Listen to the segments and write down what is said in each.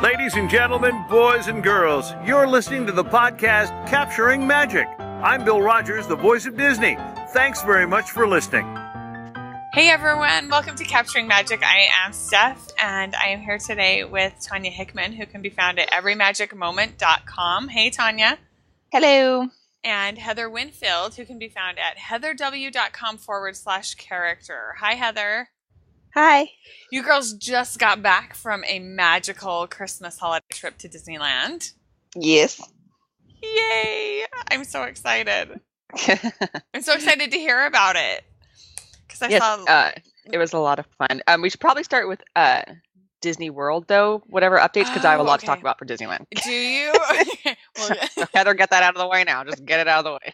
Ladies and gentlemen, boys and girls, you're listening to the podcast Capturing Magic. I'm Bill Rogers, the voice of Disney. Thanks very much for listening. Hey everyone, welcome to Capturing Magic. I am Steph, and I am here today with Tanya Hickman, who can be found at everymagicmoment.com. Hey Tanya. Hello. And Heather Winfield, who can be found at heatherw.com/character. Hi Heather. Hi. You girls just got back from a magical Christmas holiday trip to Disneyland. Yes. Yay! I'm so excited. I'm so excited to hear about it. It was a lot of fun. We should probably start with Disney World, though, whatever updates, because I have a lot to talk about for Disneyland. Do you? Well, Heather, get that out of the way now. Just get it out of the way.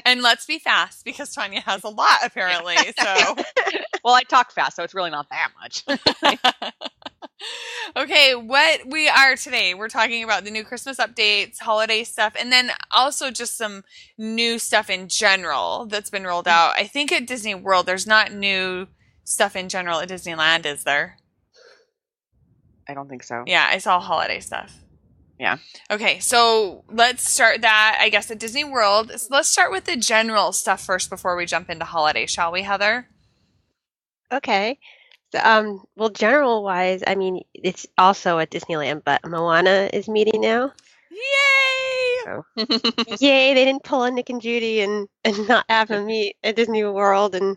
And let's be fast, because Tanya has a lot, apparently. So, well, I talk fast, so it's really not that much. Okay, what we are today, we're talking about the new Christmas updates, holiday stuff, and then also just some new stuff in general that's been rolled out. I think at Disney World, there's not new stuff in general at Disneyland, is there? I don't think so. Yeah, I saw holiday stuff. Yeah. Okay, so let's start that, I guess, at Disney World. So let's start with the general stuff first before we jump into holiday, shall we, Heather? Okay. So, well, general-wise, I mean, it's also at Disneyland, but Moana is meeting now. Yay! So, yay, they didn't pull a Nick and Judy and not have them meet at Disney World. And,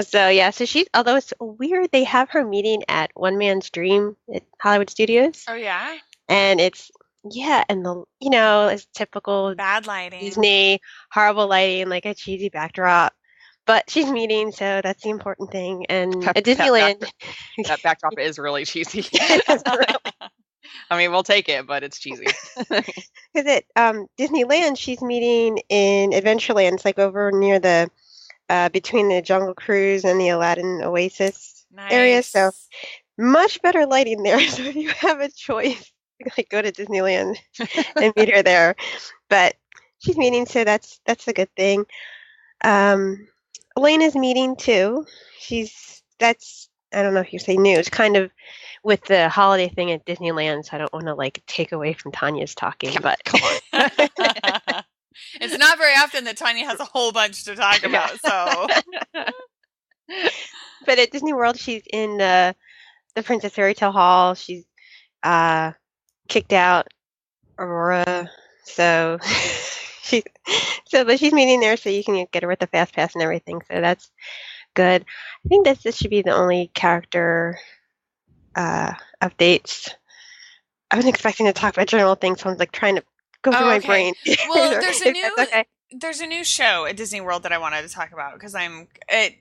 so, yeah. So although it's weird, they have her meeting at One Man's Dream at Hollywood Studios. Oh, yeah? And it's, and it's typical Bad lighting. Disney, horrible lighting, like a cheesy backdrop. But she's meeting, so that's the important thing. And at Disneyland... That backdrop is really cheesy. I mean, we'll take it, but it's cheesy. Because at Disneyland, she's meeting in Adventureland. It's like over near the... between the Jungle Cruise and the Aladdin Oasis area. So much better lighting there. So if you have a choice, like go to Disneyland and meet her there. But she's meeting, so that's a good thing. Elena's meeting too. I don't know if you say new. It's kind of with the holiday thing at Disneyland, so I don't want to take away from Tanya's talking, but come on. It's not very often that Tanya has a whole bunch to talk about, so. But at Disney World, she's in the Princess Fairy Tale Hall. She's kicked out Aurora, so but she's meeting there, so you can get her with the fast pass and everything. So that's good. I think this should be the only character updates. I was expecting to talk about general things, so I'm trying to go through my brain. Well, there's a new show at Disney World that I wanted to talk about because I'm at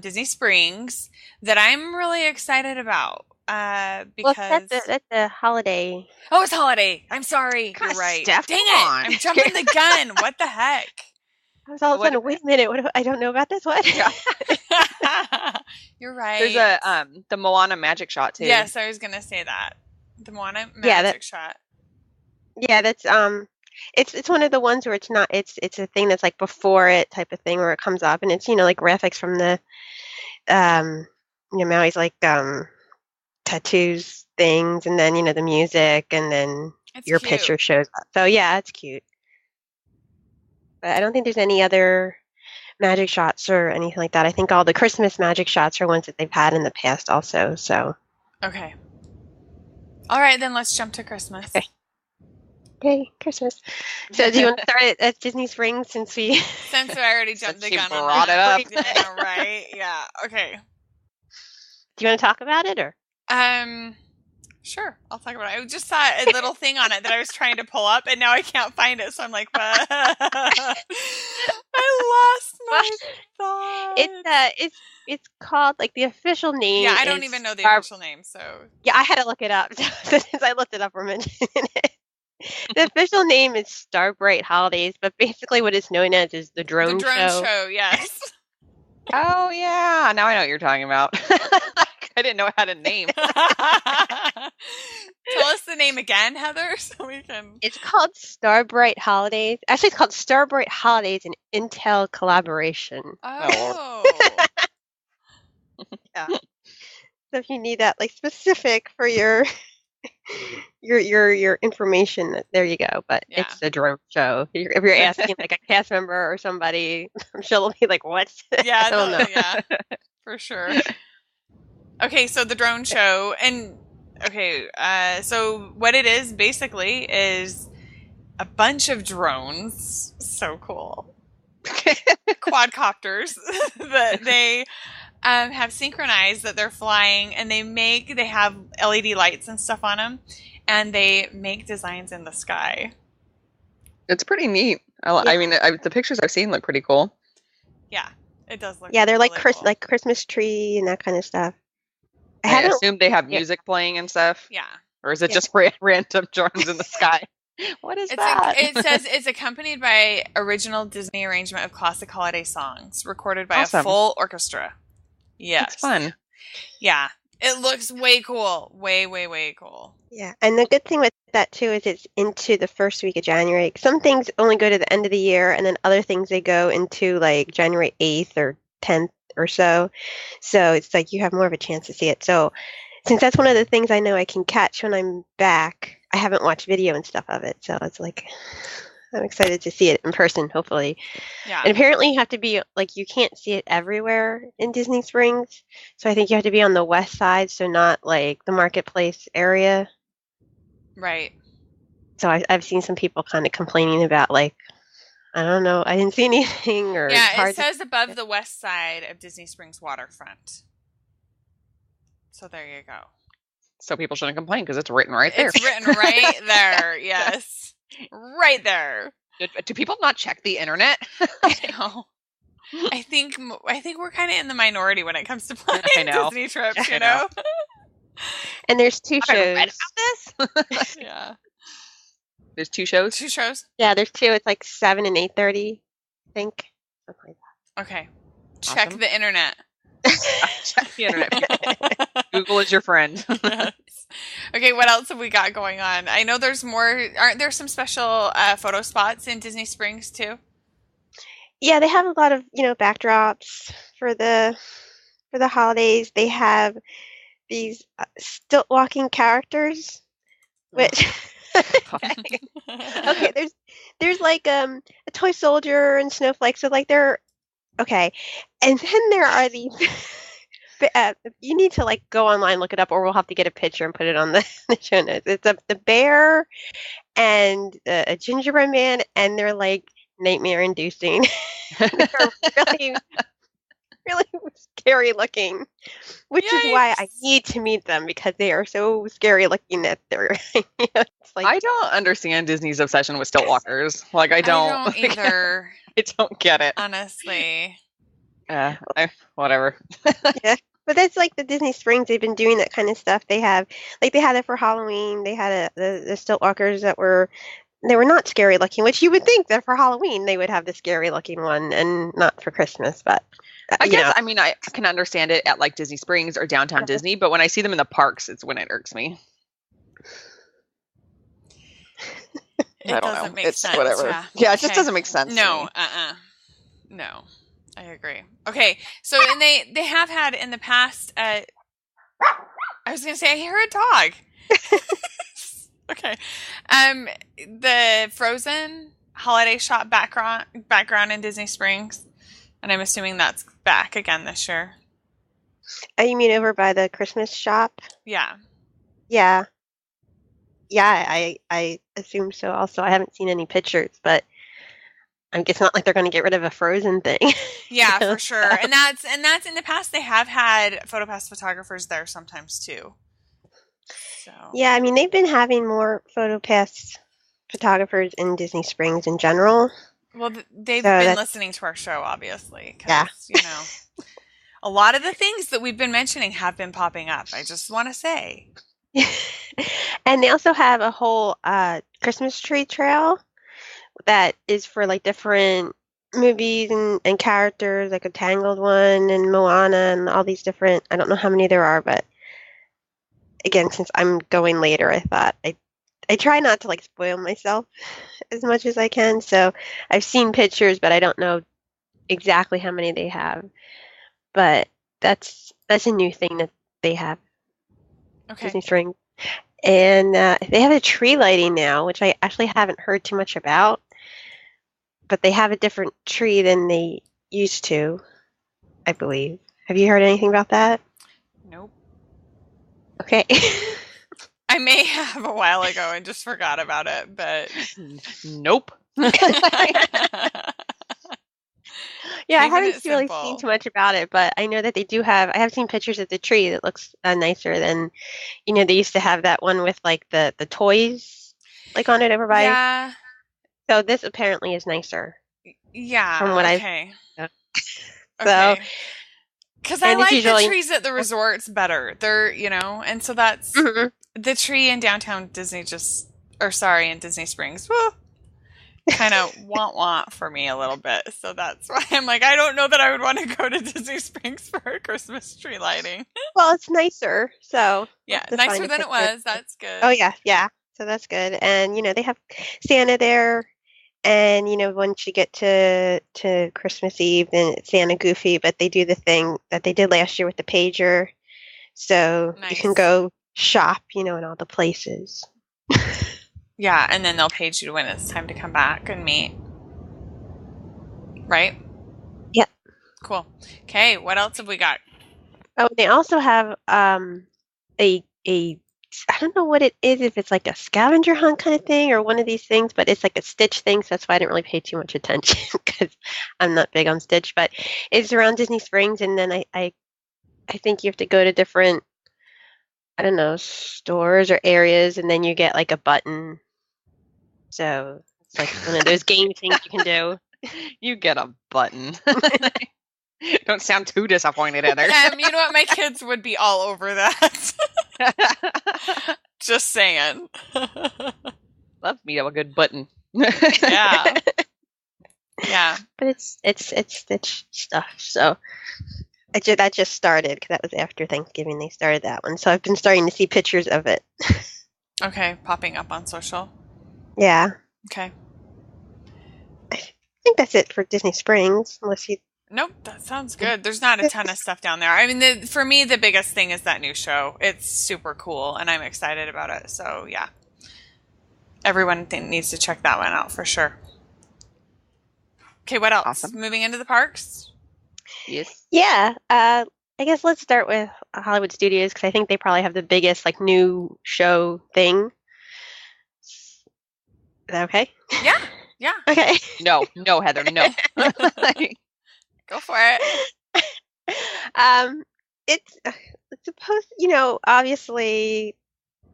Disney Springs that I'm really excited about. Because that's the holiday. Oh, it's holiday. I'm sorry. You're right. Steph, Dang it! I'm jumping the gun. What the heck? I was all of a sudden, wait a minute. I don't know about this. What? You're right. There's the Moana magic shot too. Yes, I was gonna say that. The Moana magic shot. Yeah, that's it's one of the ones where it's not. It's a thing that's like before it type of thing where it comes up, and it's like graphics from the Maui's like tattoos things, and then the music, and then your picture shows up. So yeah, it's cute. But I don't think there's any other magic shots or anything like that. I think all the Christmas magic shots are ones that they've had in the past also. So okay. All right, then let's jump to Christmas. Okay, Christmas. So do you want to start at Disney Springs since I already jumped the gun on brought it up? Yeah, right? Yeah. Okay. Do you want to talk about it or? Sure. I'll talk about it. I just saw a little thing on it that I was trying to pull up, and now I can't find it. So I'm like, what? I lost my thought. It's called the official name. Yeah, I don't even know the official name. So yeah, I had to look it up. So since I looked it up, we're mentioning it. The official name is Star Bright Holidays, but basically what it's known as is the Drone Show. The Drone Show, yes. Oh yeah, now I know what you're talking about. I didn't know it had a name. Tell us the name again, Heather, so we can. It's called Star Bright Holidays. Actually, it's called Star Bright Holidays and Intel Collaboration. Oh. Yeah. So if you need that specific for your your information. There you go. But it's a drone show. If you're asking like a cast member or somebody, I'm sure they'll be like, "What?" Yeah, I don't know. Yeah, for sure. Okay, so the drone show, and so what it is basically is a bunch of drones. So cool. Quadcopters that they have synchronized that they're flying, and they have LED lights and stuff on them, and they make designs in the sky. It's pretty neat. I mean, the pictures I've seen look pretty cool. Yeah, it does look. Yeah, they're really cool. Cool. Like Christmas tree and that kind of stuff. I assume they have music playing and stuff. Yeah. Or is it just random drones in the sky? What is that? It says it's accompanied by original Disney arrangement of classic holiday songs recorded by a full orchestra. Yes. It's fun. Yeah. It looks way cool. Way, way, way cool. Yeah. And the good thing with that, too, is it's into the first week of January. Some things only go to the end of the year, and then other things, they go into, like, January 8th or 10th or so. So it's like you have more of a chance to see it. So since that's one of the things I know I can catch when I'm back, I haven't watched video and stuff of it. So it's like I'm excited to see it in person, hopefully. Yeah. And apparently you have to be, like, you can't see it everywhere in Disney Springs. So I think you have to be on the west side, so not, like, the marketplace area. Right. So I've seen some people kind of complaining about, like, I don't know, I didn't see anything. Or yeah, it says above the west side of Disney Springs waterfront. So there you go. So people shouldn't complain because it's written right there. It's written right there. Yes. Right there. Do people not check the internet? No. I think we're kind of in the minority when it comes to planning Disney trips, you know? And there's two shows. Read about this? Yeah. There's 2 shows? 2 shows? Yeah, there's 2. It's like 7 and 8:30, I think. Something like that. Okay. Check the internet. Check the internet. Google is your friend. Yes. Okay, what else have we got going on? I know there's more. Aren't there some special photo spots in Disney Springs too? Yeah, they have a lot of, backdrops for the holidays. They have these stilt walking characters, which okay, there's like a toy soldier and snowflakes. So like they're okay, and then there are these. You need to like go online, look it up, or we'll have to get a picture and put it on the show notes. It's the bear and a gingerbread man, and they're like nightmare inducing. They're really, really scary looking, which is why I need to meet them, because they are so scary looking that they're. It's like, I don't understand Disney's obsession with stilt walkers. Like I don't either. I don't get it. Honestly. Whatever. Yeah, but that's like the Disney Springs. They've been doing that kind of stuff. They had it for Halloween. They had the stilt walkers that were not scary looking, which you would think that for Halloween they would have the scary looking one and not for Christmas. But I guess I mean I can understand it at like Disney Springs or downtown Disney, but when I see them in the parks, it's when it irks me. I don't know. Make it's sense. whatever. Yeah, it just doesn't make sense. No, no. I agree. Okay, so and they have had in the past. I was gonna say I hear a dog. Okay, the Frozen holiday shop background in Disney Springs, and I'm assuming that's back again this year. Oh, you mean over by the Christmas shop? Yeah. Yeah. I assume so. Also, I haven't seen any pictures, but. It's not like they're going to get rid of a Frozen thing. Yeah, for sure. And that's in the past they have had PhotoPass photographers there sometimes too. So yeah, I mean they've been having more PhotoPass photographers in Disney Springs in general. Well, they've been listening to our show, obviously. Yeah, a lot of the things that we've been mentioning have been popping up. I just want to say. And they also have a whole Christmas tree trail that is for like different movies and characters, like a Tangled one and Moana and all these different. I don't know how many there are, but again, since I'm going later, I thought I try not to like spoil myself as much as I can. So I've seen pictures, but I don't know exactly how many they have. But that's a new thing that they have. Okay. Disney Springs. And they have a tree lighting now, which I actually haven't heard too much about. But they have a different tree than they used to, I believe. Have you heard anything about that? Nope. Okay. I may have a while ago and just forgot about it, but nope. Yeah, I haven't really seen too much about it, but I know that they do have. I have seen pictures of the tree that looks nicer than, they used to have that one with like the toys, like on it over by. Yeah. So this apparently is nicer. Yeah. From what okay. So. Because I like the trees at the resorts better. They're, and so that's the tree in downtown Disney in Disney Springs. Woo, kind of want for me a little bit. So that's why I'm like, I don't know that I would want to go to Disney Springs for a Christmas tree lighting. Well, it's nicer. So yeah, nicer than it was. That's good. Oh, yeah. Yeah. So that's good. And, they have Santa there. And, once you get to Christmas Eve, then it's Santa Goofy, but they do the thing that they did last year with the pager. So you can go shop, in all the places. Yeah, and then they'll page you when it's time to come back and meet. Right? Yep. Cool. Okay, what else have we got? Oh, they also have a I don't know what it is, if it's like a scavenger hunt kind of thing or one of these things, but it's like a Stitch thing, so that's why I didn't really pay too much attention because I'm not big on Stitch, but it's around Disney Springs, and then I think you have to go to different, I don't know, stores or areas, and then you get like a button. So it's like one of those game things you can do. You get a button. Don't sound too disappointed, Heather. You know what? My kids would be all over that. Just saying. Love me a good button. Yeah. Yeah. But it's Stitch stuff. So that just started because that was after Thanksgiving they started that one. So I've been starting to see pictures of it. Okay, popping up on social. Yeah. Okay. I think that's it for Disney Springs, unless you. Nope, that sounds good. There's not a ton of stuff down there. I mean, for me, the biggest thing is that new show. It's super cool, and I'm excited about it. So, yeah. Everyone needs to check that one out for sure. Okay, what else? Awesome. Moving into the parks? Yes. Yeah. I guess let's start with Hollywood Studios, because I think they probably have the biggest, like, new show thing. Is that okay? Yeah. Yeah. Okay. No, Heather, no. Go for it. It's supposed, obviously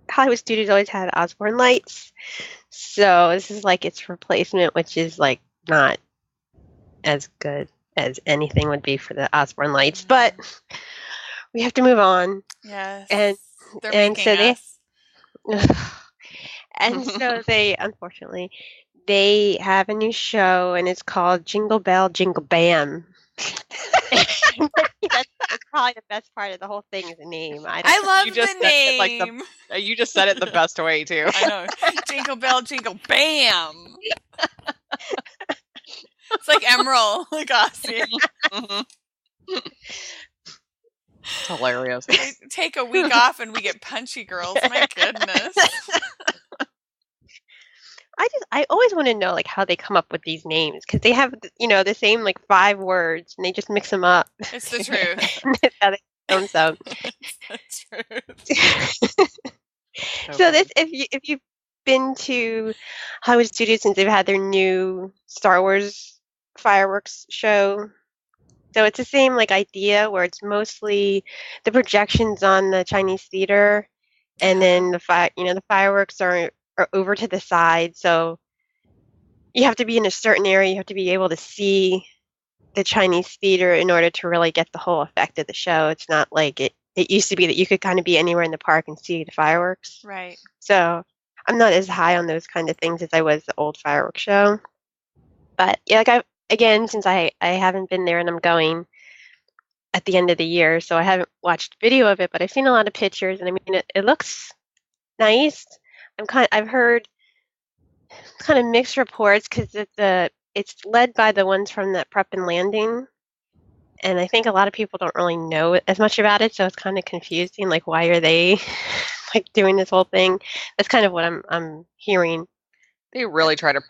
Hollywood Studios always had Osborne Lights, so this is like its replacement, which is like not as good as anything would be for the Osborne Lights, but we have to move on. Yes. And they're making us. And so they, unfortunately, they have a new show, and it's called Jingle Bell, Jingle Bam. That's probably the best part of the whole thing is the name. I love the name. You just said it the best way, too. I know. Jingle Bell, Jingle Bam. It's like Emerald Lagasse. It's hilarious. We take a week off and we get punchy girls. My goodness. I always want to know like how they come up with these names, because they have the same like 5 words and they just mix them up. It's the truth. That's how they sound. It's the truth. So this, if you've been to Hollywood Studios since they've had their new Star Wars fireworks show, so it's the same like idea where it's mostly the projections on the Chinese theater, and then the fireworks are over to the side, so you have to be in a certain area. You have to be able to see the Chinese theater in order to really get the whole effect of the show. It's not like it used to be that you could kind of be anywhere in the park and see the fireworks. Right. So I'm not as high on those kind of things as I was the old fireworks show. But yeah, like since I haven't been there, and I'm going at the end of the year, so I haven't watched video of it, but I've seen a lot of pictures, and I mean it looks nice. I've heard kind of mixed reports, because it's led by the ones from that Prep and Landing, and I think a lot of people don't really know as much about it, so it's kind of confusing. Like, why are they like doing this whole thing. That's kind of what I'm hearing. They really try to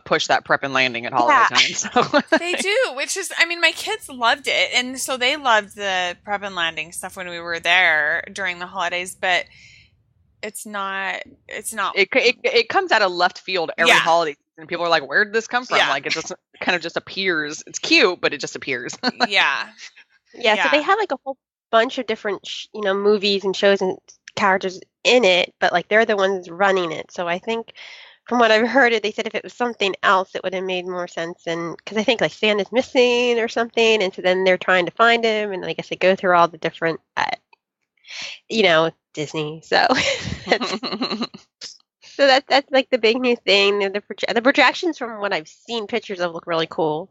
push that prep and landing at holiday time. So. They do, which is, I mean, my kids loved it, and so they loved the prep and landing stuff when we were there during the holidays. But it's not. It comes out of left field every holiday, and people are like, "Where did this come from?" Like it just kind of just appears. It's cute, but it just appears. Yeah. So they have like a whole bunch of different, movies and shows and characters in it, but like they're the ones running it. So I think, from what I've heard, they said if it was something else, it would have made more sense. And because I think like Santa's missing or something, and so then they're trying to find him, and I guess they go through all the different, Disney. So, that's like the big new thing. The projections, from what I've seen pictures of, look really cool.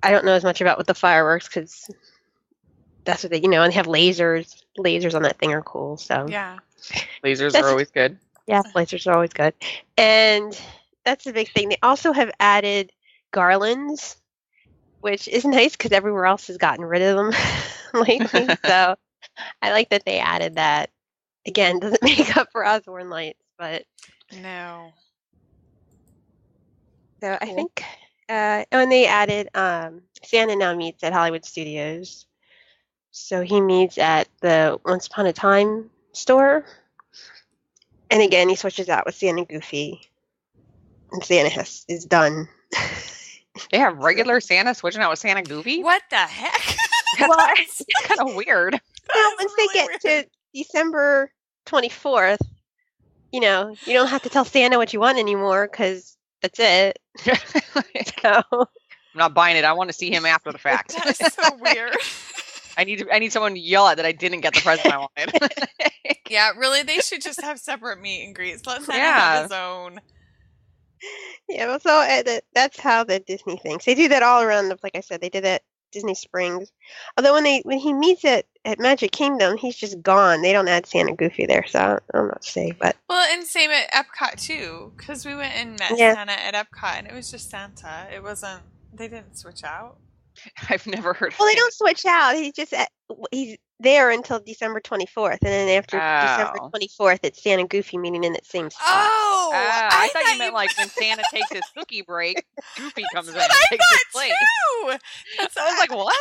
I don't know as much about with the fireworks because that's what they, and they have lasers. Lasers on that thing are cool. So yeah, lasers are always good. Yeah, lasers are always good. And that's the big thing. They also have added garlands, which is nice because everywhere else has gotten rid of them lately. So I like that they added that. Again, doesn't make up for Osborne lights, but no. So I think, and they added Santa now meets at Hollywood Studios. So he meets at the Once Upon a Time store. And again, he switches out with Santa Goofy. And Santa is done. They have regular Santa switching out with Santa Goofy? What the heck? Well, it's kind of weird. Well, once they get to December 24th, you don't have to tell Santa what you want anymore because that's it. So I'm not buying it. I want to see him after the fact. That is so weird. I need someone to yell at that I didn't get the present I wanted. Yeah, really, they should just have separate meet and greets. Let Santa have his own. Yeah, well, so that's how the Disney thinks. They do that all around. Like I said, they did it at Disney Springs. Although when he meets at Magic Kingdom, he's just gone. They don't add Santa Goofy there, so I don't know what to say. But and same at Epcot too, because we went and met Santa at Epcot, and it was just Santa. It wasn't. They didn't switch out. I've never heard of Well, they don't switch out. He's there until December 24th, and then after December 24th, it's Santa Goofy meeting in that same spot. Oh, I thought you meant like when Santa takes his cookie break, Goofy comes in and takes his place. Too. I was like, what?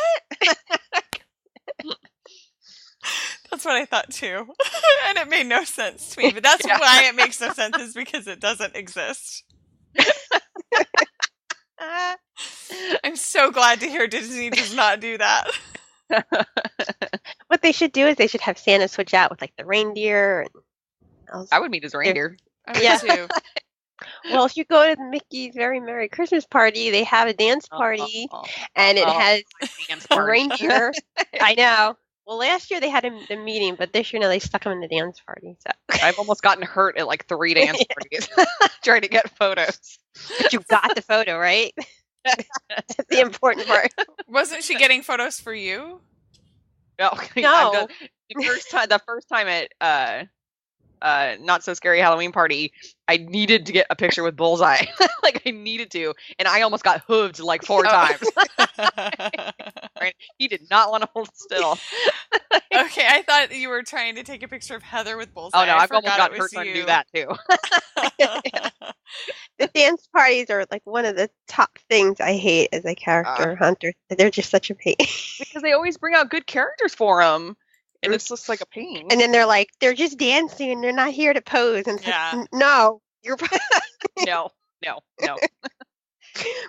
That's what I thought too. And it made no sense to me, but that's why it makes no sense, is because it doesn't exist. I'm so glad to hear Disney does not do that. What they should do is they should have Santa switch out with like the reindeer. I would meet his reindeer. Yeah. Too. Well, if you go to the Mickey's Very Merry Christmas Party, they have a dance party, and it has a reindeer. I know. Well, last year they had the meeting, but this year, they stuck him in the dance party. So I've almost gotten hurt at like 3 dance parties trying to get photos. But you got the photo, right? That's the important part. Wasn't she getting photos for you? No. The first time at Not So Scary Halloween Party, I needed to get a picture with Bullseye. Like I needed to, and I almost got hooved like 4 times. Right? He did not want to hold still. Okay, I thought you were trying to take a picture of Heather with Bullseye. Oh no, I've almost got hurt trying to do that too. The dance parties are like one of the top things I hate as a character hunter. They're just such a pain. Because they always bring out good characters for them. And it's just like a pain. And then they're just dancing and they're not here to pose. And like, no, you're no.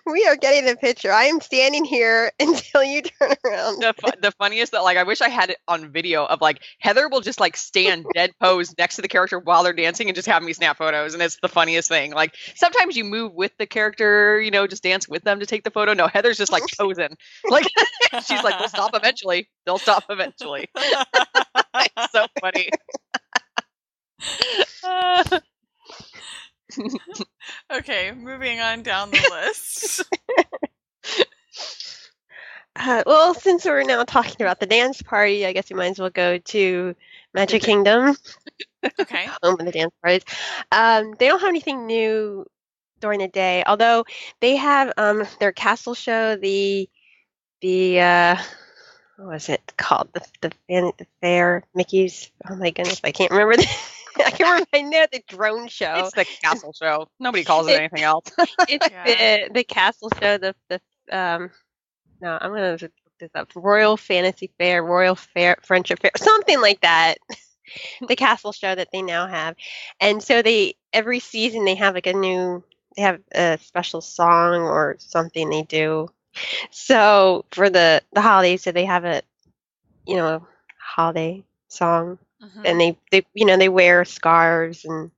We are getting the picture. I am standing here until you turn around. The funniest that, like, I wish I had it on video of, like, Heather will just, like, stand dead pose next to the character while they're dancing and just have me snap photos. And it's the funniest thing. Like, sometimes you move with the character, just dance with them to take the photo. No, Heather's just, like, posing. Like, she's like, they'll stop eventually. They'll stop eventually. It's so funny. Okay, moving on down the list. Well, since we're now talking about the dance party, I guess we might as well go to Magic Kingdom. Okay. Home of the dance parties. They don't have anything new during the day, although they have their castle show, the what was it called? The fair, Mickey's. Oh my goodness, I can't remember. I can't remember. I know the drone show. It's the castle show. Nobody calls it anything else. It's the castle show. No, I'm gonna look this up. Royal Fantasy Fair, Royal Fair, Friendship Fair, something like that. The castle show that they now have, and so every season they have they have a special song or something they do. So for the holidays, so they have a holiday song, and they wear scarves, and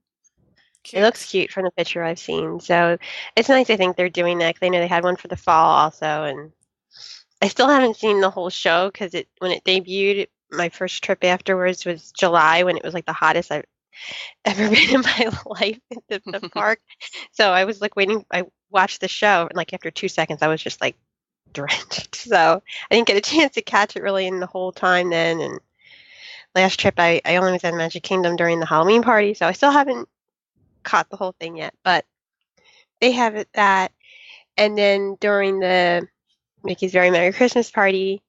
it looks cute from the picture I've seen. So it's nice. I think they're doing that 'cause I know they had one for the fall also, and I still haven't seen the whole show because when it debuted, my first trip afterwards was July when it was like the hottest I've ever been in my life at the park. So I was like waiting. I watched the show, and like after 2 seconds, I was just like drenched. So I didn't get a chance to catch it really in the whole time then. And last trip, I only was at Magic Kingdom during the Halloween party, so I still haven't caught the whole thing yet. But they have that, and then during the Mickey's Very Merry Christmas party,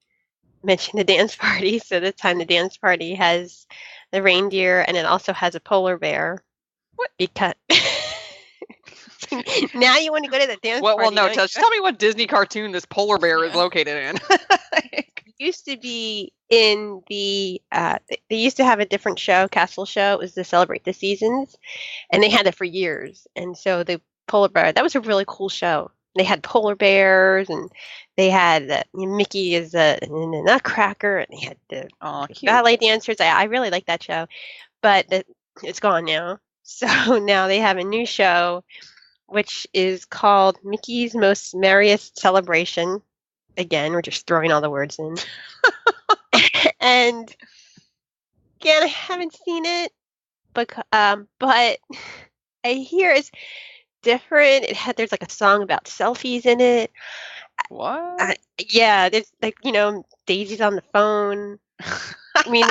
mentioned the dance party. So this time the dance party has the reindeer, and it also has a polar bear. What? Because now you want to go to the dance party. Well, no. Tell me what Disney cartoon this polar bear is located in. It used to be in the. They used to have a different show, Castle Show. It was to celebrate the seasons, and they had it for years. And so the polar bear, that was a really cool show. They had polar bears, and they had Mickey is a nutcracker, and they had the ballet dancers. I really like that show, but it's gone now. So now they have a new show, which is called Mickey's Most Merriest Celebration. Again, we're just throwing all the words in. And again, I haven't seen it, but I hear it's different. There's like a song about selfies in it. What? Yeah, there's like Daisy's on the phone. I mean,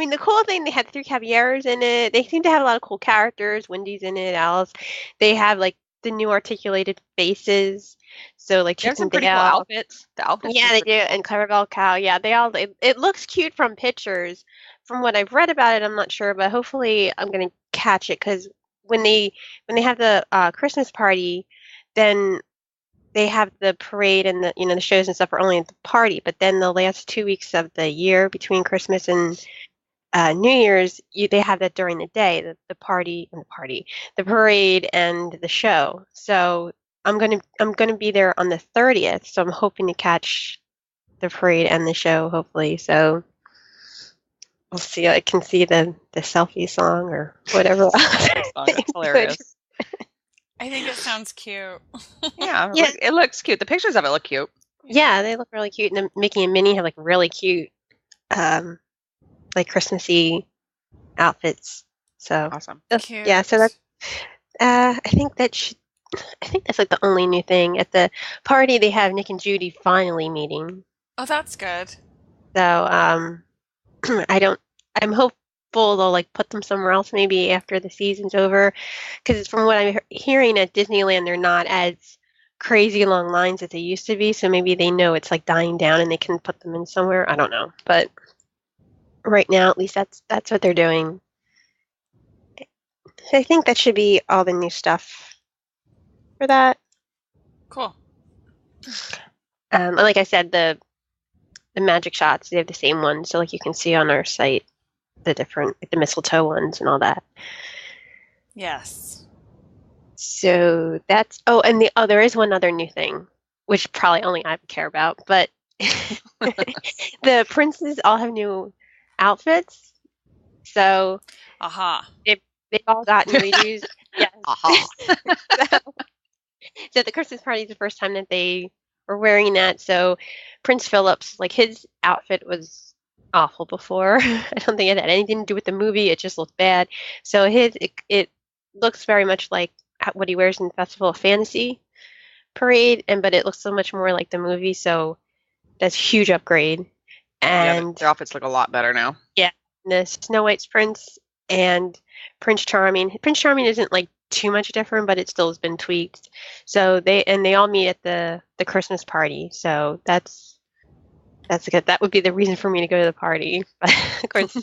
the cool thing, they had 3 Caballeros in it. They seem to have a lot of cool characters. Wendy's in it, Alice. They have like the new articulated faces. So like they have some pretty cool outfits. The outfits. Yeah, they do. And Clarabelle Cow. Yeah, it looks cute from pictures. From what I've read about it, I'm not sure, but hopefully I'm gonna catch it because when they have the Christmas party, then they have the parade and the shows and stuff are only at the party. But then the last 2 weeks of the year between Christmas and New Year's, they have that during the day, the parade and the show. So I'm gonna be there on the 30th. So I'm hoping to catch the parade and the show, hopefully. So we'll see. I can see the selfie song or whatever. That's hilarious. I think it sounds cute. Yeah, it looks cute. The pictures of it look cute. Yeah, they look really cute. And Mickey and Minnie have like really cute, like Christmassy outfits. So awesome. Cute. Yeah, so that's. I think that's like the only new thing at the party. They have Nick and Judy finally meeting. Oh, that's good. So I'm hopeful they'll like put them somewhere else maybe after the season's over, because from what I'm hearing at Disneyland, they're not as crazy long lines as they used to be. So maybe they know it's like dying down and they can put them in somewhere. I don't know, but right now at least that's what they're doing. I think that should be all the new stuff for that. Cool. Like I said, the magic shots, they have the same ones, so like you can see on our site the different, like the mistletoe ones and all that. Yes. So that's and there is one other new thing, which probably only I care about, but the princes all have new outfits. So they've all gotten redos. Yes. So the Christmas party is the first time that they were wearing that. So Prince Philip's, like, his outfit was awful before. I don't think it had anything to do with the movie. It just looked bad. So it looks very much like what he wears in Festival of Fantasy Parade, but it looks so much more like the movie. So that's a huge upgrade. And their outfits look a lot better now. Yeah, the Snow White's prince and Prince Charming. Prince Charming isn't like too much different, but it still has been tweaked. So they all meet at the Christmas party. So that's That's good. That would be the reason for me to go to the party. But of course,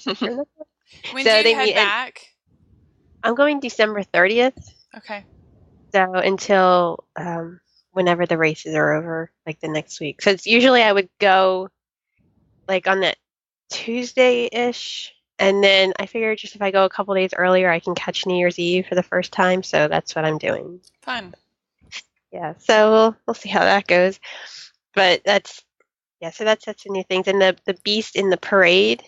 When so do they you head meet. back? I'm going December 30th. Okay. So until whenever the races are over, like the next week. So it's usually I would go like on that Tuesday-ish, and then I figure just if I go a couple days earlier, I can catch New Year's Eve for the first time. So that's what I'm doing. Fun. Yeah. So we'll see how that goes. But so that's the new things. And the Beast in the parade,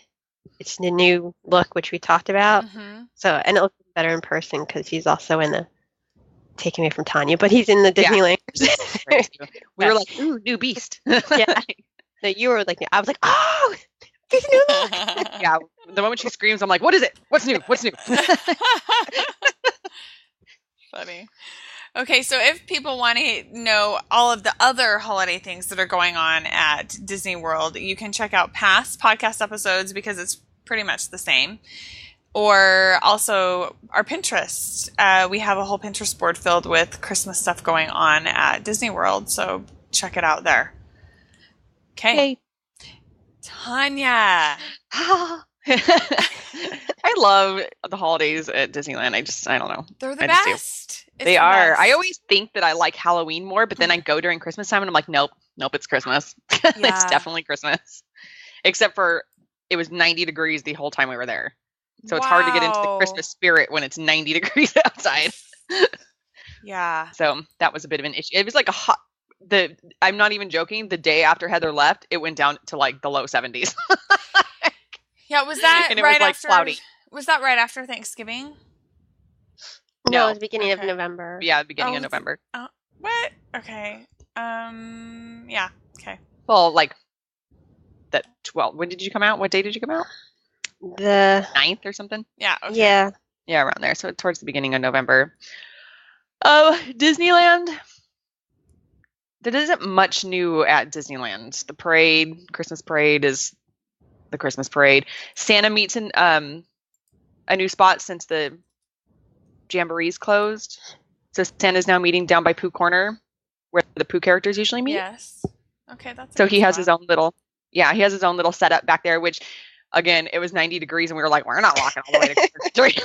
it's the new look which we talked about. Mm-hmm. So and it looks better in person because he's also in the taken away from Tanya, but he's in the Disneyland. We were like, ooh, new Beast. Yeah. No, you were like, I was like, oh, he's new look. Yeah. The moment she screams, I'm like, what is it? What's new? What's new? Funny. Okay, so if people want to know all of the other holiday things that are going on at Disney World, you can check out past podcast episodes because it's pretty much the same. Or also our Pinterest. We have a whole Pinterest board filled with Christmas stuff going on at Disney World, so check it out there. Okay. Hey. Tanya. I love the holidays at Disneyland. I don't know. They're the best. They are. I always think that I like Halloween more, but then I go during Christmas time and I'm like, nope, it's Christmas. It's definitely Christmas. Except for it was 90 degrees the whole time we were there. So it's hard to get into the Christmas spirit when it's 90 degrees outside. Yeah. So that was a bit of an issue. It was like I'm not even joking. The day after Heather left, it went down to like the low 70s. Yeah, was that and it right was like after? cloudy. Was that right after Thanksgiving? No, it was beginning of November. Yeah, beginning of November. What? Okay. Yeah. Okay. Well, like that 12. When did you come out? What day did you come out? The 9th or something? Yeah. Okay. Yeah. Yeah, around there. So towards the beginning of November. Oh, Disneyland. There isn't much new at Disneyland. The parade, Christmas parade is the Christmas parade. Santa meets in a new spot since the Jamboree's closed. So Santa's now meeting down by Pooh Corner, where the Pooh characters usually meet. Yes. Okay, that's so he has his own little setup back there, which again, it was 90 degrees and we were like, we're not walking all the way to Christmas tree.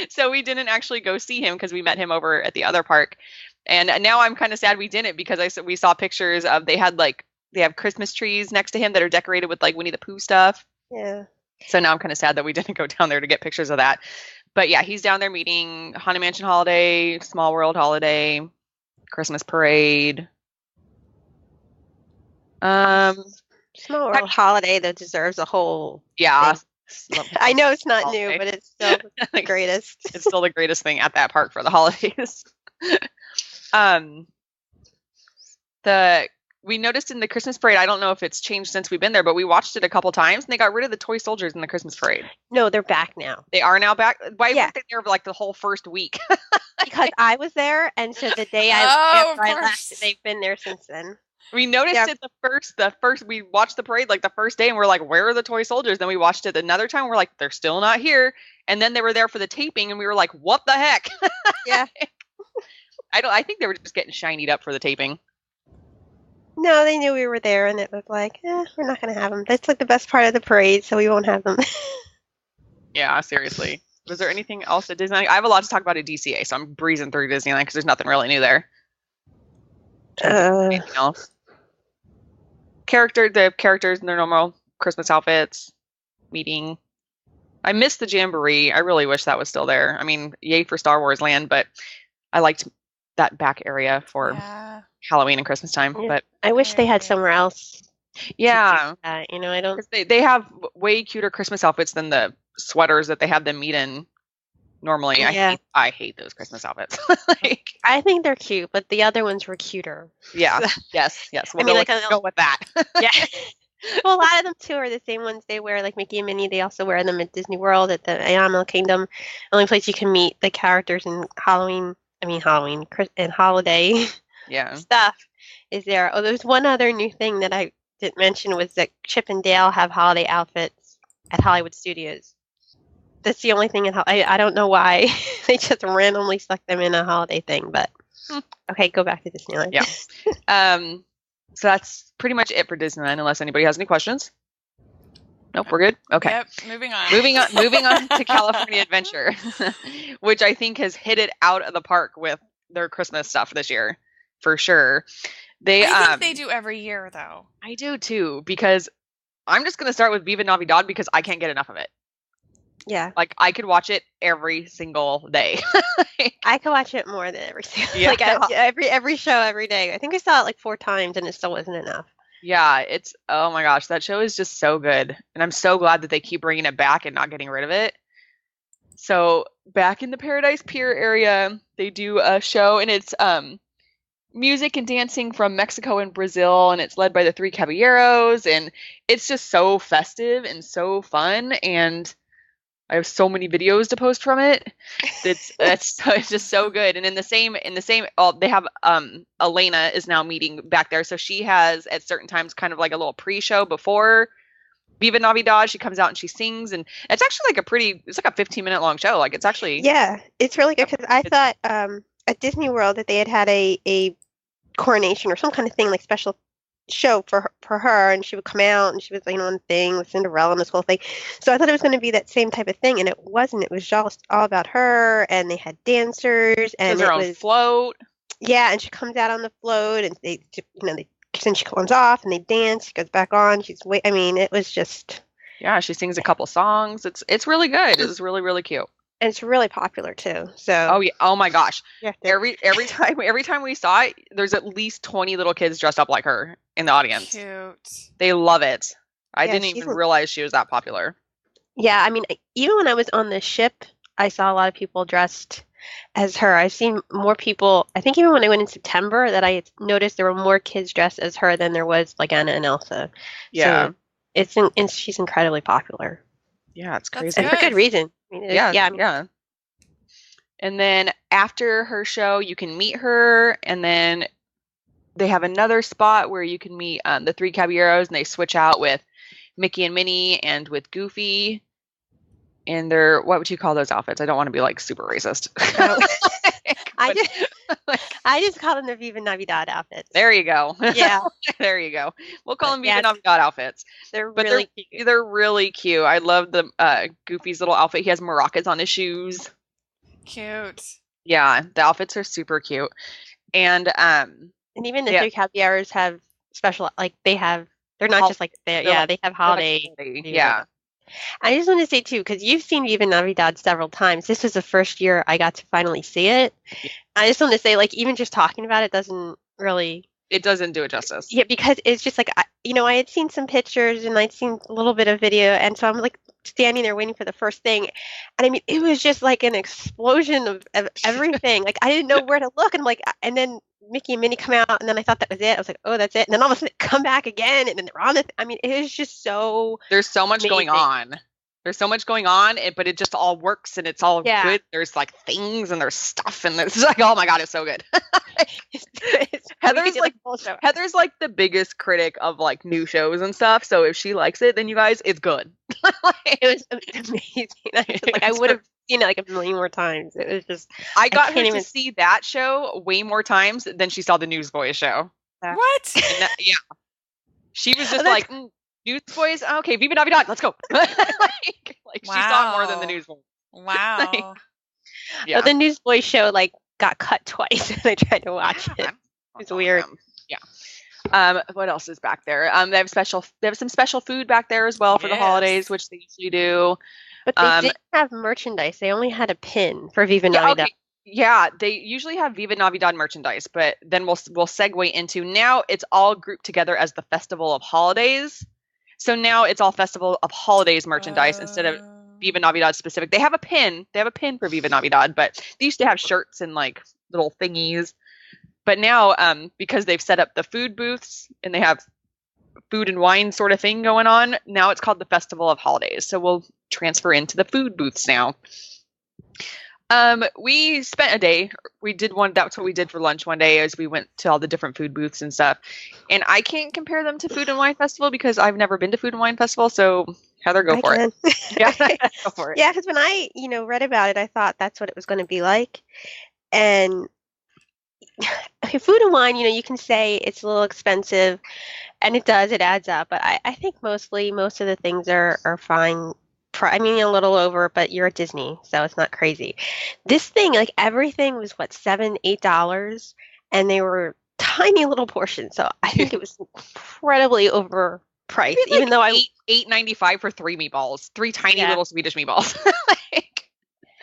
So we didn't actually go see him because we met him over at the other park. And now I'm kind of sad we didn't because we saw pictures of they have Christmas trees next to him that are decorated with like Winnie the Pooh stuff. Yeah. So now I'm kind of sad that we didn't go down there to get pictures of that. But yeah, he's down there meeting Haunted Mansion holiday, Small World holiday, Christmas parade. Small World holiday that deserves a whole. Yeah. I know it's not new, but it's still the greatest. It's still the greatest thing at that park for the holidays. We noticed in the Christmas parade, I don't know if it's changed since we've been there, but we watched it a couple times and they got rid of the toy soldiers in the Christmas parade. No, they're back now. They are now back? Why weren't they there for like the whole first week? Because I was there, and so the day after I left, they've been there since then. We noticed it the first we watched the parade like the first day and we're like, where are the toy soldiers? Then we watched it another time, we're like, they're still not here. And then they were there for the taping and we were like, what the heck? Yeah. I think they were just getting shinied up for the taping. No, they knew we were there, and it was like, we're not going to have them. That's like the best part of the parade, so we won't have them. Yeah, seriously. Was there anything else at Disneyland? I have a lot to talk about at DCA, so I'm breezing through Disneyland because there's nothing really new there. Anything else? The characters in their normal Christmas outfits, meeting. I missed the Jamboree. I really wish that was still there. I mean, yay for Star Wars Land, but I liked that back area for Halloween and Christmas time. Yeah. But I wish they had somewhere else. Yeah. I don't. They have way cuter Christmas outfits than the sweaters that they have them meet in normally. Yeah. I hate those Christmas outfits. I think they're cute, but the other ones were cuter. Yeah. Yes. We'll go with that. Yeah. Well, a lot of them too are the same ones they wear, like Mickey and Minnie. They also wear them at Disney World, at the Animal Kingdom. The only place you can meet the characters in Halloween and holiday stuff is there. Oh, there's one other new thing that I didn't mention was that Chip and Dale have holiday outfits at Hollywood Studios. That's the only thing. I don't know why they just randomly stuck them in a holiday thing, but okay, go back to Disneyland. Yeah. So that's pretty much it for Disneyland, unless anybody has any questions. Nope, we're good. Okay. Yep. Moving on. Moving on to California Adventure, which I think has hit it out of the park with their Christmas stuff this year, for sure. I think they do every year, though. I do too, because I'm just gonna start with Viva Navidad because I can't get enough of it. Yeah. Like I could watch it every single day. I could watch it more than every single Yeah. like every show every day. I think I saw it like 4 times and it still wasn't enough. Yeah, it's oh my gosh, that show is just so good. And I'm so glad that they keep bringing it back and not getting rid of it. So, back in the Paradise Pier area, they do a show and it's music and dancing from Mexico and Brazil, and it's led by the Three Caballeros, and it's just so festive and so fun, and I have so many videos to post from it. It's just so good. And in the same they have Elena is now meeting back there, so she has at certain times kind of like a little pre-show before Viva Navidad. She comes out and she sings, and it's actually like it's like a 15-minute long show. Like it's actually it's really good because I thought at Disney World that they had a coronation or some kind of thing like special show for her, and she would come out and she was on the thing with Cinderella and this whole thing. So I thought it was going to be that same type of thing, and it wasn't. It was just all about her, and they had dancers and her own float. Yeah, and she comes out on the float, and they then she comes off and they dance. She goes back on. It was just she sings a couple songs. It's really good. It's really really cute. And it's really popular too. So oh yeah, oh my gosh, every time we saw it, there's at least 20 little kids dressed up like her in the audience. Cute. They love it. I didn't even realize she was that popular. Yeah, I mean, even when I was on the ship, I saw a lot of people dressed as her. I've seen more people. I think even when I went in September, that I noticed there were more kids dressed as her than there was like Anna and Elsa. Yeah, so she's incredibly popular. Yeah, it's crazy. And for good reason. Yeah. And then after her show, you can meet her, and then they have another spot where you can meet the Three Caballeros, and they switch out with Mickey and Minnie and with Goofy. And they're, what would you call those outfits? I don't want to be like super racist. I just call them the Viva Navidad outfits. There you go. Yeah. There you go. We'll call them Viva Navidad outfits. They're really cute. They're really cute. I love the Goofy's little outfit. He has maracas on his shoes. Cute. Yeah, the outfits are super cute. And even the Three Caballeros have special, like they're not just like they have holiday. Yeah. I just want to say too, because you've seen Viva Navidad several times. This was the first year I got to finally see it. I just want to say, like, even just talking about it doesn't really. It doesn't do it justice. Yeah, because it's just like I had seen some pictures and I'd seen a little bit of video, and so I'm like standing there waiting for the first thing, and I mean it was just like an explosion of everything. Like I didn't know where to look, and then Mickey and Minnie come out, and then I thought that was it. I was like, oh, that's it. And then all of a sudden come back again, and then they're on it. I mean, it is just so. There's so much going on. There's so much going on, but it just all works, and it's all good. There's like things, and there's stuff, and there's like, oh my god, it's so good. Heather's like the biggest critic of like new shows and stuff. So if she likes it, then you guys, it's good. It was amazing. I would have seen it like a million more times. It was just. I got her to see that show way more times than she saw the Newsboys show. What? Yeah. She was just like, Newsboys? Okay, Viva Navidad, let's go. She saw more than the Newsboys. Wow. But the Newsboys show got cut twice and I tried to watch it. It's weird. Yeah. What else is back there? They have some special food back there as well for the holidays, which they usually do. But they didn't have merchandise. They only had a pin for Viva Navidad. Okay. Yeah, they usually have Viva Navidad merchandise, but then we'll segue into now it's all grouped together as the Festival of Holidays. So now it's all Festival of Holidays merchandise instead of Viva Navidad specific. They have a pin. They have a pin for Viva Navidad, but they used to have shirts and like little thingies. But now, because they've set up the food booths and they have food and wine sort of thing going on, now it's called the Festival of Holidays. So we'll transfer into the food booths now. We spent a day. That's what we did for lunch one day, as we went to all the different food booths and stuff. And I can't compare them to Food and Wine Festival because I've never been to Food and Wine Festival. So Heather, go for it. Yeah, go for it. Yeah, because when I, read about it, I thought that's what it was going to be like. And okay, food and wine, you can say it's a little expensive, and it adds up. But I think most of the things are fine. I mean, a little over, but you're at Disney, so it's not crazy. This thing, like everything was what, $7, $8, and they were tiny little portions. So I think it was incredibly overpriced, even though $8.95 for 3 meatballs, 3 tiny little Swedish meatballs.